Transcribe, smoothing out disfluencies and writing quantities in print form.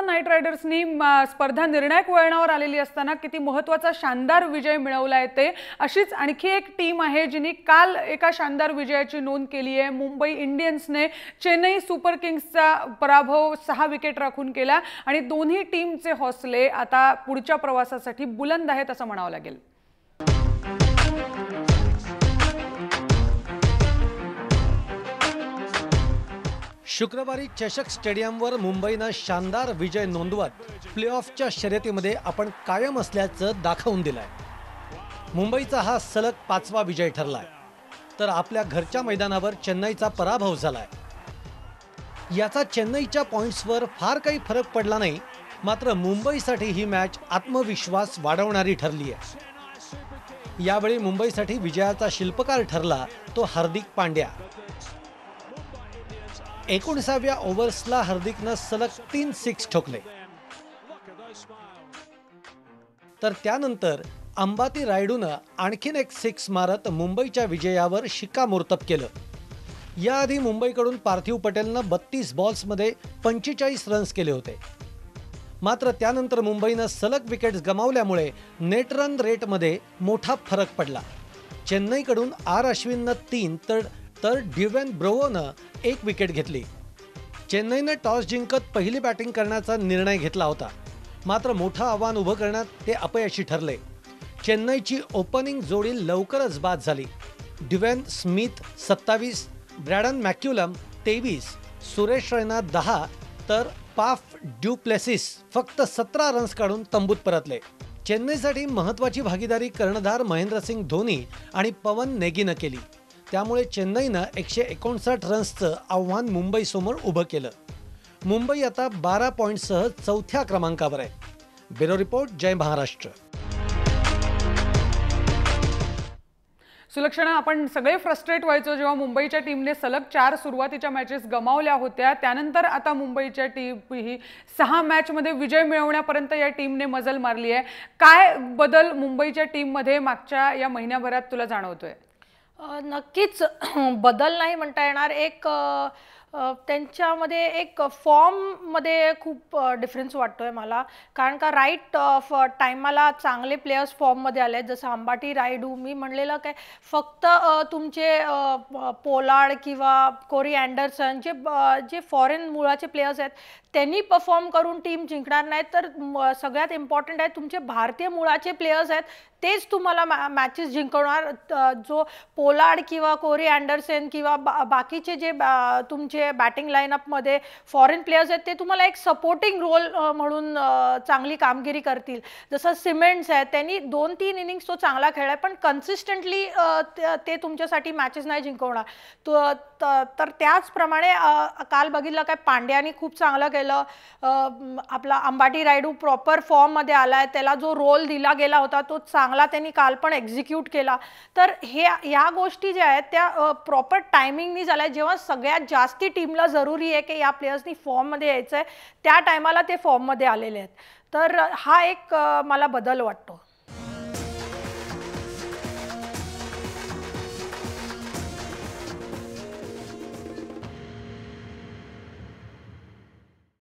Rajasthan night रायडर्सनी स्पर्धा निर्णायक वळणावर आलेली असताना किती महत्त्वाचा शानदार विजय मिळवलाय ते। अशीच आणखी एक टीम आहे जिने काल एका शानदार विजयाची नोंद केली आहे। मुंबई इंडियन्सने चेन्नई सुपर किंग्सचा पराभव 6 विकेट राखून केला आणि दोन्ही टीमचे हौसले आता पुढच्या प्रवासासाठी बुलंद आहेत असं म्हणावं लागेल। शुक्रवारी चषक स्टेडियमवर मुंबईने शानदार विजय नोंदवत प्लेऑफच्या शर्यतीमध्ये आपण कायम असल्याचं दाखवून दिलंय। मुंबईचा हा सलग 5वा विजय ठरलाय, तर आपल्या घरच्या मैदानावर चेन्नईचा पराभव झालाय। याचा चेन्नईच्या पॉइंट्सवर फार काही फरक पडला नाही, मात्र मुंबईसाठी ही मॅच आत्मविश्वास वाढवणारी ठरली आहे। यावेळी मुंबईसाठी विजयाचा शिल्पकार ठरला तो हार्दिक पांड्या। 19व्या ओव्हर्सला हार्दिकनं सलग 3 सिक्स ठोकले, तर त्यानंतर अंबाती रायडूनं आणखीन एक सिक्स मारत मुंबईच्या विजयावर शिक्कामोर्तब केलं। याआधी मुंबईकडून पार्थिव पटेलनं 32 बॉल्समध्ये 45 रन्स केले होते, मात्र त्यानंतर मुंबईनं सलग विकेट्स गमावल्यामुळे नेट रन रेटमध्ये मोठा फरक पडला। चेन्नईकडून आर अश्विननं 3 तर ड्युवेन ब्रोवोनं 1 विकेट घेतली। चेन्नईने टॉस जिंकत पहिली बॅटिंग करण्याचा निर्णय घेतला होता, मात्र मोठं आव्हान उभं करण्यात ते अपयशी ठरले। चेन्नईची ओपनिंग जोडी लवकरच बाद झाली। ड्युवेन स्मिथ 27, ब्रॅडन मॅक्युलम 23, सुरेश रैना 10 तर पाफ ड्यू प्लेसिस फक्त 17 रन्स काढून तंबूत परतले। चेन्नईसाठी महत्त्वाची भागीदारी कर्णधार महेंद्रसिंग धोनी आणि पवन नेगीनं केली, त्यामुळे चेन्नईनं 159 रन्सचं आव्हान मुंबईसमोर उभं केलं। मुंबई आता 12 पॉइंटसह 4थ्या क्रमांकावर आहे। ब्युरो रिपोर्ट, जय महाराष्ट्र। सुलक्षणा, आपण सगळे फ्रस्ट्रेट व्हायचो जेव्हा मुंबईच्या टीमने सलग 4 सुरुवातीच्या मॅचेस गमावल्या होत्या। त्यानंतर आता मुंबईच्या टीम ही 6 मॅचमध्ये विजय मिळवण्यापर्यंत या टीमने मजल मारली आहे। काय बदल मुंबईच्या टीममध्ये मागच्या या महिन्याभरात तुला जाणवतोय? नक्कीच बदल नाही म्हणता येणार। एक त्यांच्यामध्ये एक फॉर्ममध्ये खूप डिफरन्स वाटतोय मला, कारण का राईट टायमाला चांगले प्लेयर्स फॉर्ममध्ये आले। जसं अंबाती रायडू मी म्हणलेलं काय, फक्त तुमचे पोलार्ड किंवा कोरी अँडरसन जे फॉरेन मुळाचे प्लेयर्स आहेत त्यांनी परफॉर्म करून टीम जिंकणार नाही, तर सगळ्यात इम्पॉर्टंट आहे तुमचे भारतीय मुळाचे प्लेयर्स आहेत तेच तुम्हाला मॅचेस जिंकवणार। जो पोलार्ड किंवा कोरी अँडरसन किंवा बाकीचे जे तुमचे बॅटिंग लाईनअपमध्ये फॉरेन प्लेयर्स आहेत ते तुम्हाला एक सपोर्टिंग रोल म्हणून चांगली कामगिरी करतील। जसं सिमेंट्स आहे, त्यांनी 2-3 इनिंग्स तो चांगला खेळलाय, पण कन्सिस्टंटली ते तुमच्यासाठी मॅचेस नाही जिंकवणार। तर त्याचप्रमाणे काल बघितलं काय, पांड्यानी खूप चांगलं केलं। आपला अंबाती रायडू प्रॉपर फॉर्ममध्ये आलाय, त्याला जो रोल दिला गेला होता तो चांगला त्यांनी काल पण एक्झिक्यूट केला। तर ह्या गोष्टी ज्या आहेत त्या प्रॉपर टायमिंगनी झाल्या। जेव्हा सगळ्यात जास्ती टीमला जरुरी आहे की या प्लेयर्सनी फॉर्ममध्ये यायचं आहे, त्या टायमाला ते फॉर्ममध्ये आलेले आहेत। तर हा एक मला बदल वाटतो।